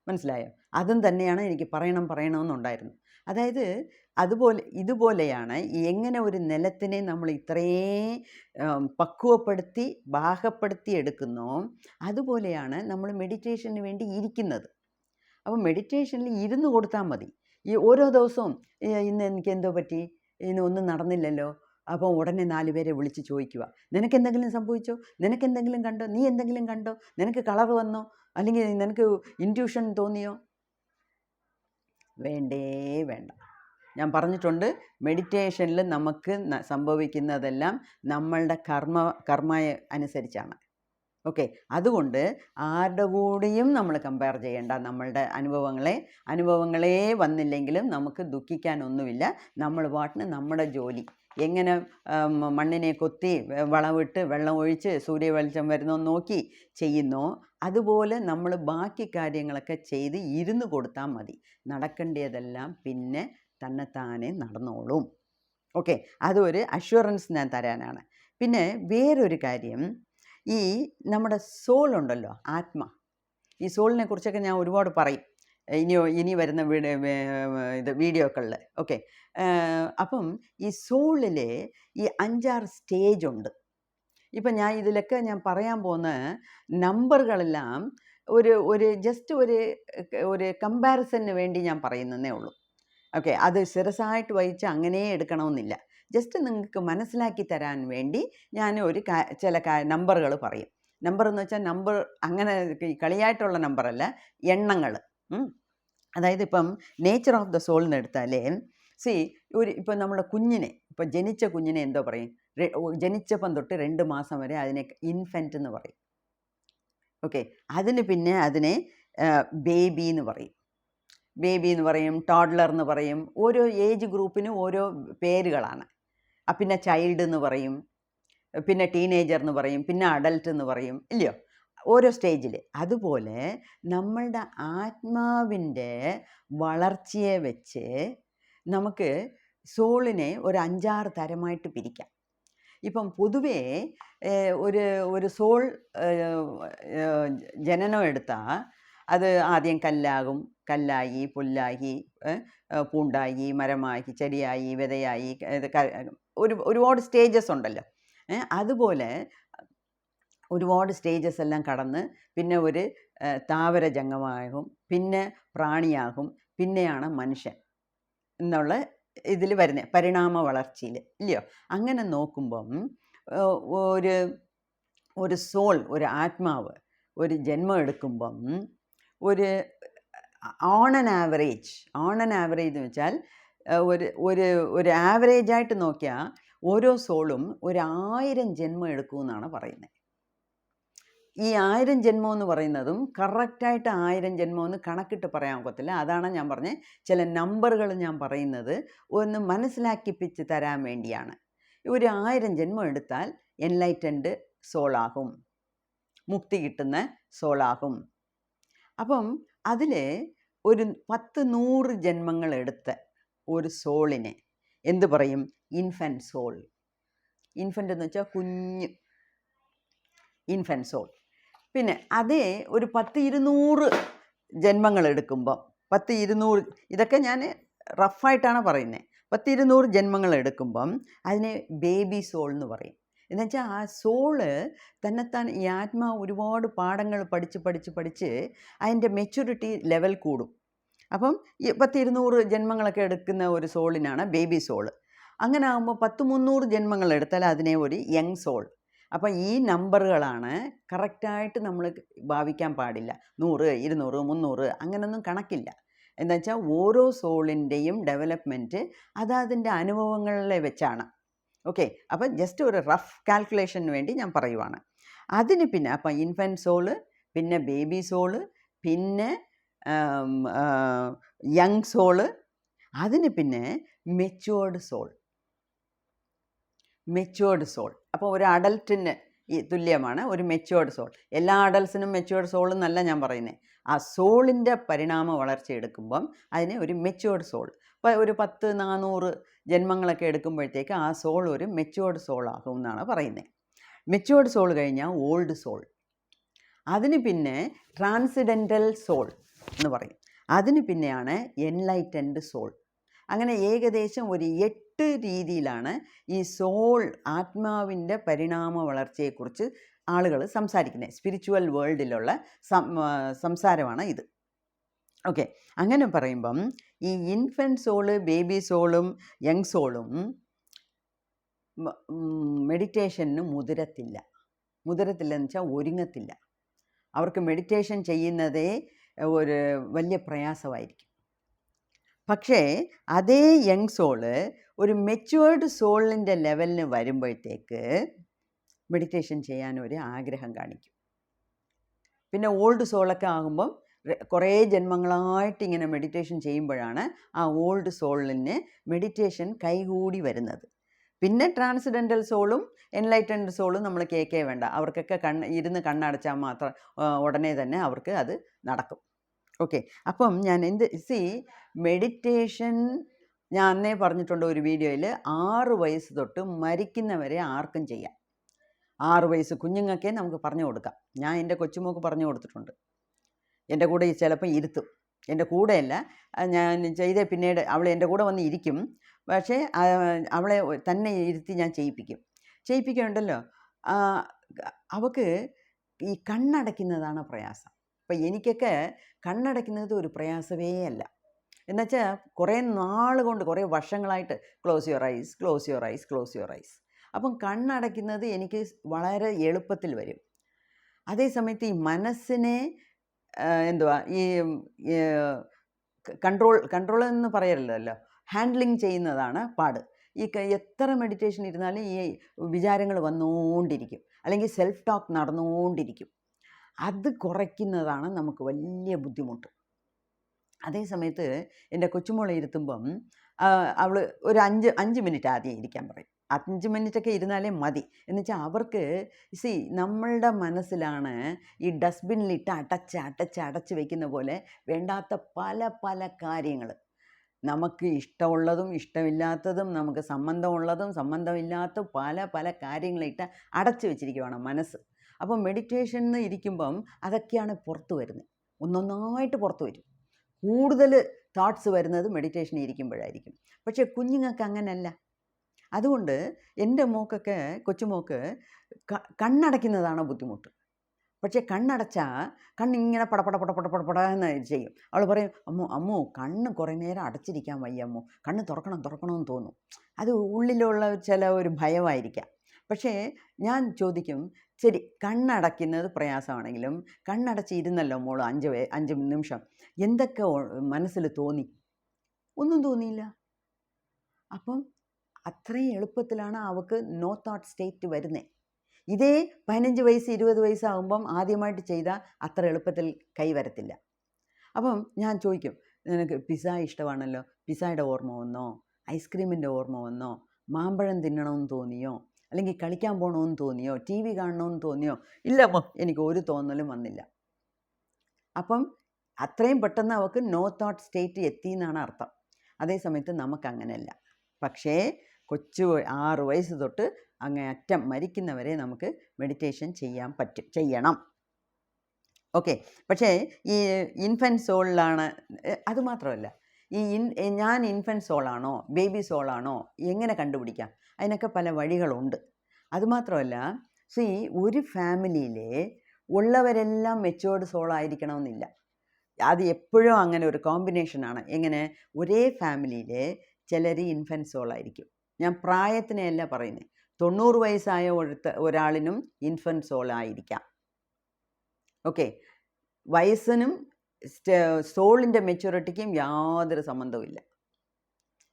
മനസ്സിലായോ? അതും തന്നെയാണ് എനിക്ക് പറയണമെന്നുണ്ടായിരുന്നു. അതായത് ഇതുപോലെയാണ് എങ്ങനെ ഒരു നിലത്തിനെ നമ്മൾ ഇത്രയും പക്വപ്പെടുത്തി പാകപ്പെടുത്തി എടുക്കുന്നോ, അതുപോലെയാണ് നമ്മൾ മെഡിറ്റേഷന് വേണ്ടി ഇരിക്കുന്നത്. അപ്പോൾ മെഡിറ്റേഷനിൽ ഇരുന്ന് കൊടുത്താൽ മതി. ഈ ഓരോ ദിവസവും ഇന്ന് എനിക്ക് എന്തോ പറ്റി, ഒന്നും നടന്നില്ലല്ലോ, അപ്പോൾ ഉടനെ 4 പേരെ വിളിച്ച് ചോദിക്കുക, നിനക്കെന്തെങ്കിലും സംഭവിച്ചോ, നിനക്കെന്തെങ്കിലും കണ്ടോ, നീ എന്തെങ്കിലും കണ്ടോ, നിനക്ക് കളർ വന്നോ, അല്ലെങ്കിൽ നിനക്ക് ഇൻറ്റ്യൂഷൻ തോന്നിയോ? വേണ്ട. ഞാൻ പറഞ്ഞിട്ടുണ്ട്, മെഡിറ്റേഷനിൽ നമുക്ക് സംഭവിക്കുന്നതെല്ലാം നമ്മളുടെ കർമ്മ അനുസരിച്ചാണ്. ഓക്കെ, അതുകൊണ്ട് ആരുടെ കൂടെയും നമ്മൾ കമ്പയർ ചെയ്യേണ്ട. നമ്മളുടെ അനുഭവങ്ങളെ വന്നില്ലെങ്കിലും നമുക്ക് ദുഃഖിക്കാനൊന്നുമില്ല. നമ്മൾ പാട്ടിന് നമ്മുടെ ജോലി എങ്ങനെ മണ്ണിനെ കൊത്തി വളമിട്ട് വെള്ളം ഒഴിച്ച് സൂര്യവെളിച്ചം വരുന്നോ നോക്കി ചെയ്യുന്നോ, അതുപോലെ നമ്മൾ ബാക്കി കാര്യങ്ങളൊക്കെ ചെയ്ത് ഇരുന്ന് കൊടുത്താൽ മതി. നടക്കേണ്ടതെല്ലാം പിന്നെ തന്നെത്താനെ നടന്നോളും. ഓക്കെ, അതൊരു അഷ്വറൻസ് ഞാൻ തരാനാണ്. പിന്നെ വേറൊരു കാര്യം, ഈ നമ്മുടെ സോൾ ഉണ്ടല്ലോ, ആത്മ, ഈ സോളിനെ കുറിച്ചൊക്കെ ഞാൻ ഒരുപാട് പറയും. ഇനി വരുന്ന ഇത് വീഡിയോകളിൽ. ഓക്കെ. അപ്പം ഈ സോളിൽ ഈ 5-6 സ്റ്റേജ് ഉണ്ട്. ഇപ്പം ഇതിലൊക്കെ ഞാൻ പറയാൻ പോകുന്ന നമ്പറുകളെല്ലാം ഒരു ജസ്റ്റ് ഒരു കമ്പാരിസണിന് വേണ്ടി ഞാൻ പറയുന്നതേ ഉള്ളൂ. ഓക്കെ. അത് ശിരസായിട്ട് വഹിച്ച് അങ്ങനെ എടുക്കണമെന്നില്ല. ജസ്റ്റ് നിങ്ങൾക്ക് മനസ്സിലാക്കി തരാൻ വേണ്ടി ഞാൻ ചില നമ്പറുകൾ പറയും. നമ്പർ എന്ന് വെച്ചാൽ നമ്പർ അങ്ങനെ കളിയായിട്ടുള്ള നമ്പറല്ല, എണ്ണങ്ങൾ. അതായത് ഇപ്പം നേച്ചർ ഓഫ് ദ സോൾ എന്ന് എടുത്താലേ ഇപ്പം നമ്മുടെ കുഞ്ഞിനെ, ഇപ്പം ജനിച്ച കുഞ്ഞിനെ എന്തോ പറയും? ജനിച്ചപ്പം തൊട്ട് 2 മാസം വരെ അതിനെ ഇൻഫൻറ്റ് എന്ന് പറയും. ഓക്കെ. അതിനെ ബേബി എന്ന് പറയും. ബേബി എന്ന് പറയും, ടോഡ്ലർ എന്ന് പറയും. ഓരോ ഏജ് ഗ്രൂപ്പിനും ഓരോ പേരുകളാണ്. പിന്നെ ചൈൽഡ് എന്ന് പറയും, പിന്നെ ടീനേജർ എന്ന് പറയും, പിന്നെ അഡൽട്ട് എന്ന് പറയും, ഇല്ലയോ? ഓരോ സ്റ്റേജിൽ. അതുപോലെ നമ്മളുടെ ആത്മാവിൻ്റെ വളർച്ചയെ വെച്ച് നമുക്ക് സോളിനെ ഒരു 5-6 തരമായിട്ട് പിരിക്കാം. ഇപ്പം പൊതുവേ ഒരു സോൾ ജനനം എടുത്താൽ അത് ആദ്യം കല്ലായി, പുല്ലായി, പൂണ്ടായി, മരമായി, ചെടിയായി, വിതയായി, ഒരുപാട് സ്റ്റേജസ് ഉണ്ടല്ലോ. അതുപോലെ ഒരുപാട് സ്റ്റേജസ് എല്ലാം കടന്ന് പിന്നെ ഒരു താവരജംഗമാകും, പിന്നെ പ്രാണിയാകും, പിന്നെയാണ് മനുഷ്യൻ എന്നുള്ള ഇതിൽ വരുന്നത് പരിണാമ വളർച്ചയിൽ, ഇല്ലയോ? അങ്ങനെ നോക്കുമ്പം ഒരു സോൾ, ഒരു ആത്മാവ് ഒരു ജന്മം എടുക്കുമ്പം ഓൺ ആൻ ആവറേജ് എന്ന് വെച്ചാൽ ഒരു ആവറേജായിട്ട് നോക്കിയാൽ ഓരോ സോളും 1000 ജന്മം എടുക്കുമെന്നാണ് പറയുന്നത്. ഈ 1000 ജന്മം എന്ന് പറയുന്നതും കറക്റ്റായിട്ട് 1000 ജന്മമെന്ന് കണക്കിട്ട് പറയാൻ ഒക്കത്തില്ല. അതാണ് ഞാൻ പറഞ്ഞത്, ചില നമ്പറുകൾ ഞാൻ പറയുന്നത് ഒന്ന് മനസ്സിലാക്കിപ്പിച്ച് തരാൻ വേണ്ടിയാണ്. ഒരു 1000 ജന്മം എടുത്താൽ എൻലൈറ്റൻഡ് സോളാകും, മുക്തി കിട്ടുന്ന സോളാകും. അപ്പം അതിൽ ഒരു 10-100 ജന്മങ്ങൾ എടുത്ത ഒരു സോളിനെ എന്ത് പറയും? Infant soul. ഇൻഫൻറ്റ് എന്ന് വെച്ചാൽ കുഞ്ഞ്, ഇൻഫൻറ്റ് സോൾ. പിന്നെ അതേ ഒരു 10-200 ജന്മങ്ങൾ എടുക്കുമ്പം 10-200, ഇതൊക്കെ ഞാൻ റഫായിട്ടാണ് പറയുന്നത്, 10-200 ജന്മങ്ങൾ എടുക്കുമ്പം അതിനെ ബേബി സോൾ എന്ന് പറയും. എന്നുവെച്ചാൽ ആ സോള് തന്നെത്താൻ ഈ ആത്മാവ് ഒരുപാട് പാഠങ്ങൾ പഠിച്ച് അതിൻ്റെ മെച്യൂരിറ്റി ലെവൽ കൂടും. അപ്പം ഈ 10-200 ജന്മങ്ങളൊക്കെ എടുക്കുന്ന ഒരു സോളിനാണ് ബേബി സോള്. അങ്ങനെ ആകുമ്പോൾ 10-300 ജന്മങ്ങൾ എടുത്താൽ അതിനെ ഒരു യങ് സോൾ. അപ്പം ഈ നമ്പറുകളാണ് കറക്റ്റായിട്ട് നമ്മൾ ഭാവിക്കാൻ പാടില്ല. 100, 200, 300 അങ്ങനെയൊന്നും കണക്കില്ല. എന്താ വെച്ചാൽ ഓരോ സോളിൻ്റെയും ഡെവലപ്മെൻറ്റ് അതിൻ്റെ അനുഭവങ്ങളിലെ വെച്ചാണ്. ഓക്കെ. അപ്പം ജസ്റ്റ് ഒരു റഫ് കാൽക്കുലേഷന് വേണ്ടി ഞാൻ പറയുവാണ്. അതിന് പിന്നെ അപ്പം ഇൻഫൻറ്റ് സോള്, പിന്നെ ബേബി സോള്, പിന്നെ യങ് സോള്, അതിന് പിന്നെ മെച്യൂർഡ് സോൾ. അപ്പോൾ ഒരു അഡൽട്ടിന് തുല്യമാണ് ഒരു മെച്യൂർഡ് സോൾ. എല്ലാ അഡൽട്ട്സിനും മെച്യൂർഡ് സോൾ എന്നല്ല ഞാൻ പറയുന്നത്. ആ സോളിൻ്റെ പരിണാമ വളർച്ച എടുക്കുമ്പം അതിന് ഒരു മെച്യൂർഡ് സോൾ. അപ്പോൾ ഒരു 10-400 ജന്മങ്ങളൊക്കെ എടുക്കുമ്പോഴത്തേക്ക് ആ സോൾ ഒരു മെച്യൂർഡ് സോൾ ആകും എന്നാണ് പറയുന്നത്. മെച്യൂർഡ് സോൾ കഴിഞ്ഞാൽ ഓൾഡ് സോൾ. അതിന് പിന്നെ ട്രാൻസിഡൻ്റൽ സോൾ എന്ന് പറയും. അതിന് പിന്നെയാണ് എൻലൈറ്റൻഡ് സോൾ. അങ്ങനെ ഏകദേശം ഒരു 8 രീതിയിലാണ് ഈ സോൾ, ആത്മാവിൻ്റെ പരിണാമ വളർച്ചയെക്കുറിച്ച് ആളുകൾ സംസാരിക്കുന്നത്. സ്പിരിച്വൽ വേൾഡിലുള്ള സംസാരമാണ് ഇത്. ഓക്കെ. അങ്ങനെ പറയുമ്പം ഈ ഇൻഫൻറ്റ് സോള്, ബേബി സോളും യങ് സോളും മെഡിറ്റേഷന് മുതിരത്തില്ലെന്ന് വെച്ചാൽ ഒരുങ്ങത്തില്ല. അവർക്ക് മെഡിറ്റേഷൻ ചെയ്യുന്നതേ ഒരു വലിയ പ്രയാസമായിരിക്കും. പക്ഷേ അതേ യങ് സോള് ഒരു മെച്യൂർഡ് സോളിൻ്റെ ലെവലിന് വരുമ്പോഴത്തേക്ക് മെഡിറ്റേഷൻ ചെയ്യാനൊരു ആഗ്രഹം കാണിക്കും. പിന്നെ ഓൾഡ് സോളൊക്കെ ആകുമ്പം കുറേ ജന്മങ്ങളായിട്ട് ഇങ്ങനെ മെഡിറ്റേഷൻ ചെയ്യുമ്പോഴാണ് ആ ഓൾഡ് സോളിന് മെഡിറ്റേഷൻ കൈകൂടി വരുന്നത്. പിന്നെ ട്രാൻസിഡൻ്റൽ സോളും എൻലൈറ്റൻഡ് സോളും നമ്മൾ കേൾക്കേ വേണ്ട. അവർക്കൊക്കെ ഇരുന്ന് കണ്ണടച്ചാൽ മാത്രം ഉടനെ തന്നെ അവർക്ക് അത് നടക്കും. ഓക്കെ. അപ്പം ഞാൻ മെഡിറ്റേഷൻ ഞാൻ അന്നേ പറഞ്ഞിട്ടുണ്ട് ഒരു വീഡിയോയിൽ, 6 വയസ്സ് തൊട്ട് മരിക്കുന്നവരെ ആർക്കും ചെയ്യാം. 6 വയസ്സ് കുഞ്ഞുങ്ങൾക്കേ നമുക്ക് പറഞ്ഞു കൊടുക്കാം. ഞാൻ എൻ്റെ കൊച്ചുമോൾക്ക് പറഞ്ഞു കൊടുത്തിട്ടുണ്ട്. എൻ്റെ കൂടെ ചിലപ്പോൾ ഇരുത്തും. എൻ്റെ കൂടെയല്ല, ഞാൻ ചെയ്ത പിന്നീട് അവൾ എൻ്റെ കൂടെ വന്ന് ഇരിക്കും. പക്ഷേ അവളെ തന്നെ ഇരുത്തി ഞാൻ ചെയ്യിപ്പിക്കുന്നുണ്ടല്ലോ. അവൾക്ക് ഈ കണ്ണടയ്ക്കുന്നതാണ് പ്രയാസം. അപ്പം എനിക്കൊക്കെ കണ്ണടയ്ക്കുന്നത് ഒരു പ്രയാസമേ അല്ല. എന്നുവെച്ചാൽ കുറേ നാൾ കൊണ്ട്, കുറേ വർഷങ്ങളായിട്ട് close your eyes, close your eyes, close your eyes. അപ്പം കണ്ണടയ്ക്കുന്നത് എനിക്ക് വളരെ എളുപ്പത്തിൽ വരും. അതേസമയത്ത് ഈ മനസ്സിനെ എന്തുവാ ഈ കൺട്രോൾ എന്ന് പറയരുതല്ലോ, ഹാൻഡ്ലിങ് ചെയ്യുന്നതാണ് പാട്. എത്ര മെഡിറ്റേഷൻ ഇരുന്നാലും ഈ വിചാരങ്ങൾ വന്നുകൊണ്ടിരിക്കും, അല്ലെങ്കിൽ സെൽഫ് ടോക്ക് നടന്നുകൊണ്ടിരിക്കും. അത് കുറയ്ക്കുന്നതാണ് നമുക്ക് വലിയ ബുദ്ധിമുട്ട്. അതേസമയത്ത് എൻ്റെ കൊച്ചുമോളെ ഇരുത്തുമ്പം അവൾ ഒരു 5 മിനിറ്റ് ആദ്യം ഇരിക്കാൻ പറയും. 5 മിനിറ്റൊക്കെ ഇരുന്നാലേ മതി. എന്നുവെച്ചാൽ അവർക്ക് നമ്മളുടെ മനസ്സിലാണ് ഈ ഡസ്റ്റ്ബിന്നിലിട്ട് അടച്ച് വയ്ക്കുന്ന പോലെ വേണ്ടാത്ത പല പല കാര്യങ്ങൾ, നമുക്ക് ഇഷ്ടമുള്ളതും ഇഷ്ടമില്ലാത്തതും, നമുക്ക് സംബന്ധമുള്ളതും സംബന്ധമില്ലാത്ത പല പല കാര്യങ്ങളിട്ട് അടച്ചു വെച്ചിരിക്കുകയാണ് മനസ്സ്. അപ്പം മെഡിറ്റേഷന് ഇരിക്കുമ്പം അതൊക്കെയാണ് പുറത്ത് വരുന്നത്, ഒന്നൊന്നായിട്ട് പുറത്ത് വരും. കൂടുതൽ തോട്ട്സ് വരുന്നത് മെഡിറ്റേഷൻ ഇരിക്കുമ്പോഴായിരിക്കും. പക്ഷേ കുഞ്ഞുങ്ങൾക്ക് അങ്ങനെയല്ല. അതുകൊണ്ട് എൻ്റെ മോക്കൊക്കെ, കൊച്ചുമോക്ക് കണ്ണടയ്ക്കുന്നതാണ് ബുദ്ധിമുട്ട്. പക്ഷേ കണ്ണടച്ചാൽ കണ്ണിങ്ങനെ പടപടന്ന് ചെയ്യും. അവൾ പറയും, അമ്മോ കണ്ണ് കുറേ നേരം അടച്ചിരിക്കാൻ വയ്യ അമ്മോ, കണ്ണ് തുറക്കണമെന്ന് തോന്നും. അത് ഉള്ളിലുള്ള ചില ഒരു ഭയമായിരിക്കാം. പക്ഷേ ഞാൻ ചോദിക്കും, ശരി കണ്ണടയ്ക്കുന്നത് പ്രയാസമാണെങ്കിലും കണ്ണടച്ചിരുന്നല്ലോ മോൾ 5 നിമിഷം, എന്തൊക്കെ മനസ്സിൽ തോന്നി? ഒന്നും തോന്നിയില്ല. അപ്പം അത്രയും എളുപ്പത്തിലാണ് അവൾക്ക് നോ തോട്ട് സ്റ്റേറ്റ് വരുന്നത്. ഇതേ 15 വയസ്സ് 20 വയസ്സാകുമ്പം ആദ്യമായിട്ട് ചെയ്താൽ അത്ര എളുപ്പത്തിൽ കൈവരത്തില്ല. അപ്പം ഞാൻ ചോദിക്കും, നിനക്ക് പിസ്സ ഇഷ്ടമാണല്ലോ, പിസ്സയുടെ ഓർമ്മ വന്നോ? ഐസ്ക്രീമിൻ്റെ ഓർമ്മ വന്നോ? മാമ്പഴം തിന്നണമെന്ന് തോന്നിയോ? അല്ലെങ്കിൽ കളിക്കാൻ പോകണമെന്ന് തോന്നിയോ? TV കാണണമെന്ന് തോന്നിയോ? ഇല്ലമ്മോ, എനിക്ക് ഒരു തോന്നലും വന്നില്ല. അപ്പം അത്രയും പെട്ടെന്ന് അവൾക്ക് നോ തോട്ട് സ്റ്റേറ്റ് എത്തി എന്നാണ് അർത്ഥം. അതേസമയത്ത് നമുക്കങ്ങനെയല്ല. പക്ഷേ 6 വയസ്സ് തൊട്ട് അങ്ങേയറ്റം മരിക്കുന്നവരെ നമുക്ക് മെഡിറ്റേഷൻ ചെയ്യണം. ഓക്കെ. പക്ഷേ ഈ ഇൻഫൻറ്റ് സോളിലാണ്. അതുമാത്രമല്ല, ഞാൻ ഇൻഫൻറ്റ് സോളാണോ ബേബി സോളാണോ എങ്ങനെ കണ്ടുപിടിക്കാം? അതിനൊക്കെ പല വഴികളുണ്ട്. അതുമാത്രമല്ല, ഒരു ഫാമിലിയിലെ ഉള്ളവരെല്ലാം മെച്ചുവേർഡ് സോളായിരിക്കണമെന്നില്ല. അത് എപ്പോഴും അങ്ങനെ ഒരു കോമ്പിനേഷനാണ്. എങ്ങനെ? ഒരേ ഫാമിലിയിൽ ചിലർ ഇൻഫൻറ്റ് സോളായിരിക്കും. ഞാൻ പ്രായത്തിനെയല്ല പറയുന്നത്. 90 വയസ്സായ ഒരാളിനും ഇൻഫൻറ്റ് സോളായിരിക്കാം. ഓക്കെ. വയസ്സിനും സോളിൻ്റെ മെച്യൂരിറ്റിക്കും യാതൊരു സംബന്ധവുമില്ല.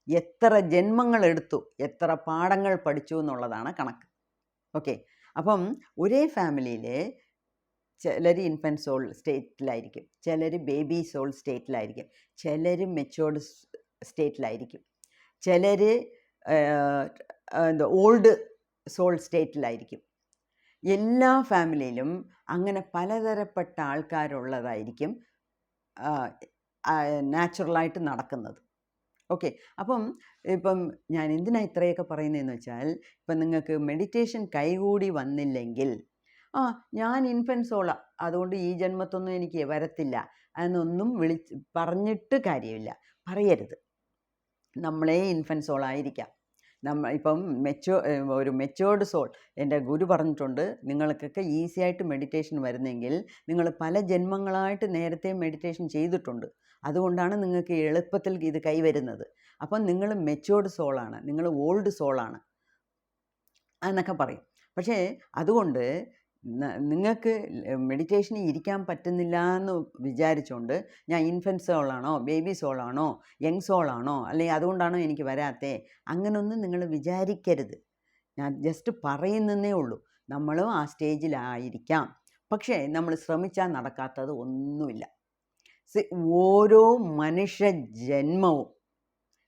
എത്ര ജന്മങ്ങളെടുത്തു, എത്ര പാഠങ്ങൾ പഠിച്ചു എന്നുള്ളതാണ് കണക്ക്. ഓക്കെ. അപ്പം ഒരേ ഫാമിലിയിൽ ചിലർ ഇൻഫൻറ്റ് സോൾ സ്റ്റേറ്റിലായിരിക്കും, ചിലർ ബേബി സോൾ സ്റ്റേറ്റിലായിരിക്കും, ചിലർ മെച്യൂർഡ് സ്റ്റേറ്റിലായിരിക്കും, ചിലർ ഓൾഡ് സോൾ സ്റ്റേറ്റിലായിരിക്കും. എല്ലാ ഫാമിലിയിലും അങ്ങനെ പലതരപ്പെട്ട ആൾക്കാരുള്ളതായിരിക്കും നാച്ചുറലായിട്ട് നടക്കുന്നത്. ഓക്കെ. ഇപ്പം ഞാൻ എന്തിനാണ് ഇത്രയൊക്കെ പറയുന്നതെന്ന് വെച്ചാൽ, ഇപ്പം നിങ്ങൾക്ക് മെഡിറ്റേഷൻ കൈകൂടി വന്നില്ലെങ്കിൽ, ഞാൻ ഇൻഫൻറ്റ് സോളാ, അതുകൊണ്ട് ഈ ജന്മത്തൊന്നും എനിക്ക് വരത്തില്ല എന്നൊന്നും പറഞ്ഞിട്ട് കാര്യമില്ല. പറയരുത്. നമ്മളെ ഇൻഫൻറ്റ് സോളായിരിക്കാം. ഇപ്പം ഒരു മെച്യൂർഡ് സോൾ, എൻ്റെ ഗുരു പറഞ്ഞിട്ടുണ്ട്, നിങ്ങൾക്കൊക്കെ ഈസി ആയിട്ട് മെഡിറ്റേഷൻ വരുന്നെങ്കിൽ നിങ്ങൾ പല ജന്മങ്ങളായിട്ട് നേരത്തെ മെഡിറ്റേഷൻ ചെയ്തിട്ടുണ്ട്, അതുകൊണ്ടാണ് നിങ്ങൾക്ക് എളുപ്പത്തിൽ ഇത് കൈവരുന്നത്. അപ്പം നിങ്ങൾ മെച്യൂർഡ് സോളാണ്, നിങ്ങൾ ഓൾഡ് സോളാണ് എന്നൊക്കെ പറയും. പക്ഷേ അതുകൊണ്ട് നിങ്ങൾക്ക് മെഡിറ്റേഷന് ഇരിക്കാൻ പറ്റുന്നില്ല എന്ന് വിചാരിച്ചുകൊണ്ട് ഞാൻ ഇൻഫൻറ്റ് സോളാണോ ബേബി സോളാണോ യങ് സോളാണോ അല്ലെങ്കിൽ അതുകൊണ്ടാണോ എനിക്ക് വരാത്തേ, അങ്ങനൊന്നും നിങ്ങൾ വിചാരിക്കരുത്. ഞാൻ ജസ്റ്റ് പറയുന്നതേ ഉള്ളൂ. നമ്മളും ആ സ്റ്റേജിലായിരിക്കാം. പക്ഷേ നമ്മൾ ശ്രമിച്ചാൽ നടക്കാത്തത് ഒന്നുമില്ല. ഓരോ മനുഷ്യ ജന്മവും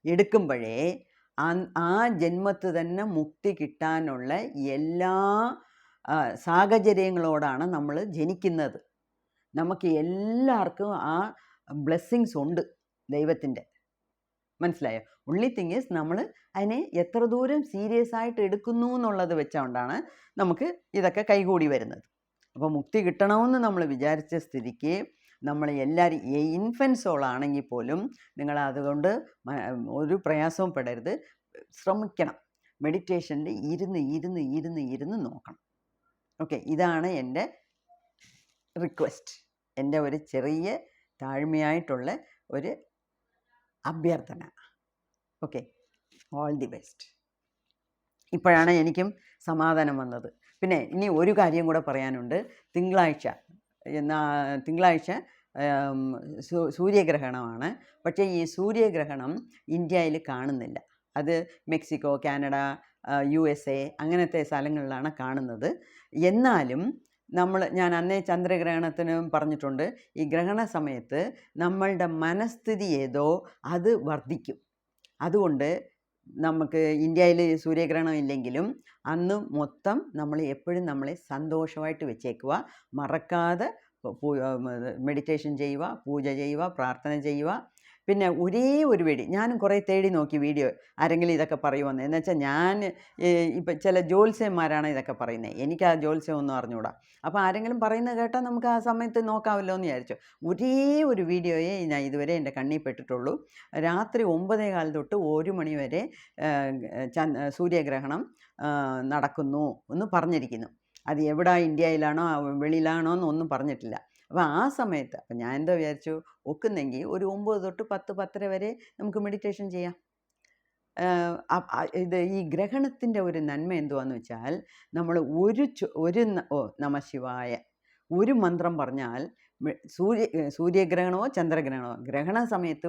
എടുക്കുമ്പോഴേ ആ ജന്മത്ത് തന്നെ മുക്തി കിട്ടാനുള്ള എല്ലാ സാഹചര്യങ്ങളോടാണ് നമ്മൾ ജനിക്കുന്നത്. നമുക്ക് എല്ലാവർക്കും ആ ബ്ലെസ്സിങ്സ് ഉണ്ട് ദൈവത്തിൻ്റെ. മനസ്സിലായോ? ഒൺലി തിങ് ഈസ് നമ്മൾ അതിനെ എത്ര ദൂരം സീരിയസ് ആയിട്ട് എടുക്കുന്നു എന്നുള്ളത് വെച്ചുകൊണ്ടാണ് നമുക്ക് ഇതൊക്കെ കൈകൂടി വരുന്നത്. അപ്പോൾ മുക്തി കിട്ടണമെന്ന് നമ്മൾ വിചാരിച്ച സ്ഥിതിക്ക് നമ്മൾ എല്ലാവരും ഇൻഫൻസോളാണെങ്കിൽ പോലും നിങ്ങൾ അതുകൊണ്ട് ഒരു പ്രയാസവും പെടരുത്. ശ്രമിക്കണം. മെഡിറ്റേഷനിൽ ഇരുന്ന് നോക്കണം. ഓക്കെ, ഇതാണ് എൻ്റെ റിക്വസ്റ്റ്, എൻ്റെ ഒരു ചെറിയ താഴ്മയായിട്ടുള്ള ഒരു അഭ്യർത്ഥന. Okay, all the best. ഇപ്പോഴാണ് എനിക്കും സമാധാനം വന്നത്. പിന്നെ ഇനി ഒരു കാര്യം കൂടെ പറയാനുണ്ട്. തിങ്കളാഴ്ച സൂര്യഗ്രഹണമാണ്. പക്ഷേ ഈ സൂര്യഗ്രഹണം ഇന്ത്യയിൽ കാണുന്നില്ല. അത് മെക്സിക്കോ, കാനഡ, USA അങ്ങനത്തെ സ്ഥലങ്ങളിലാണ് കാണുന്നത്. എന്നാലും ഞാൻ അന്നേ ചന്ദ്രഗ്രഹണത്തിന് പറഞ്ഞിട്ടുണ്ട്, ഈ ഗ്രഹണ സമയത്ത് നമ്മളുടെ മനസ്ഥിതി ഏതോ അത് വർദ്ധിക്കും. അതുകൊണ്ട് നമുക്ക് ഇന്ത്യയിൽ സൂര്യഗ്രഹണം ഇല്ലെങ്കിലും അന്ന് മൊത്തം നമ്മൾ എപ്പോഴും നമ്മളെ സന്തോഷമായിട്ട് വെച്ചേക്കുക. മറക്കാതെ മെഡിറ്റേഷൻ ചെയ്യുക, പൂജ ചെയ്യുക, പ്രാർത്ഥന ചെയ്യുക. പിന്നെ ഒരേ ഒരു ഞാനും കുറേ തേടി നോക്കി വീഡിയോ, ആരെങ്കിലും ഇതൊക്കെ പറയുമെന്ന്. എന്നുവെച്ചാൽ ഞാൻ ഇപ്പം ചില ജ്യോത്സ്യന്മാരാണ് ഇതൊക്കെ പറയുന്നത്, എനിക്ക് ആ ജ്യോത്സ്യം ഒന്നും അറിഞ്ഞുകൂടാ. അപ്പോൾ ആരെങ്കിലും പറയുന്നത് കേട്ടാൽ നമുക്ക് ആ സമയത്ത് നോക്കാമല്ലോ എന്ന് വിചാരിച്ചു. ഒരേ ഒരു വീഡിയോയെ ഞാൻ ഇതുവരെ എൻ്റെ കണ്ണിൽ പെട്ടിട്ടുള്ളൂ. രാത്രി 9:15 തൊട്ട് 1 മണി വരെ സൂര്യഗ്രഹണം നടക്കുന്നു എന്ന് പറഞ്ഞിരിക്കുന്നു. അത് എവിടെ, ഇന്ത്യയിലാണോ വെളിയിലാണോ എന്നൊന്നും പറഞ്ഞിട്ടില്ല. അപ്പോൾ ആ സമയത്ത് അപ്പം ഞാൻ എന്താ വിചാരിച്ചു, ഒക്കുന്നെങ്കിൽ ഒരു 9 തൊട്ട് 10, 10:30 വരെ നമുക്ക് മെഡിറ്റേഷൻ ചെയ്യാം. ഈ ഗ്രഹണത്തിൻ്റെ ഒരു നന്മ എന്തുവാന്ന് വെച്ചാൽ, നമ്മൾ ഒരു നമഃശിവായ ഒരു മന്ത്രം പറഞ്ഞാൽ, സൂര്യഗ്രഹണമോ ചന്ദ്രഗ്രഹണമോ, ഗ്രഹണ സമയത്ത്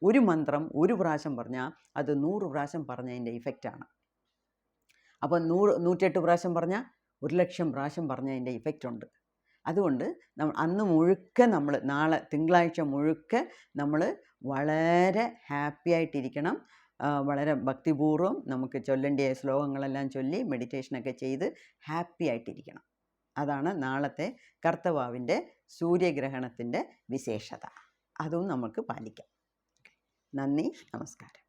ഒരു മന്ത്രം ഒരു പ്രാവശ്യം പറഞ്ഞാൽ അത് 100 പ്രാവശ്യം പറഞ്ഞതിൻ്റെ ഇഫക്റ്റാണ്. അപ്പോൾ 108 പ്രാവശ്യം പറഞ്ഞാൽ 1,00,000 പ്രാവശ്യം പറഞ്ഞതിൻ്റെ ഇഫക്റ്റ് ഉണ്ട്. അതുകൊണ്ട് അന്ന് മുഴുക്കെ നാളെ തിങ്കളാഴ്ച മുഴുക്കെ നമ്മൾ വളരെ ഹാപ്പി ആയിട്ടിരിക്കണം. വളരെ ഭക്തിപൂർവ്വം നമുക്ക് ചൊല്ലേണ്ട ശ്ലോകങ്ങളെല്ലാം ചൊല്ലി മെഡിറ്റേഷനൊക്കെ ചെയ്ത് ഹാപ്പി ആയിട്ടിരിക്കണം. അതാണ് നാളത്തെ കർത്തവാവിൻ്റെ സൂര്യഗ്രഹണത്തിൻ്റെ വിശേഷത. അതും നമുക്ക് പാലിക്കാം. നന്ദി, നമസ്കാരം.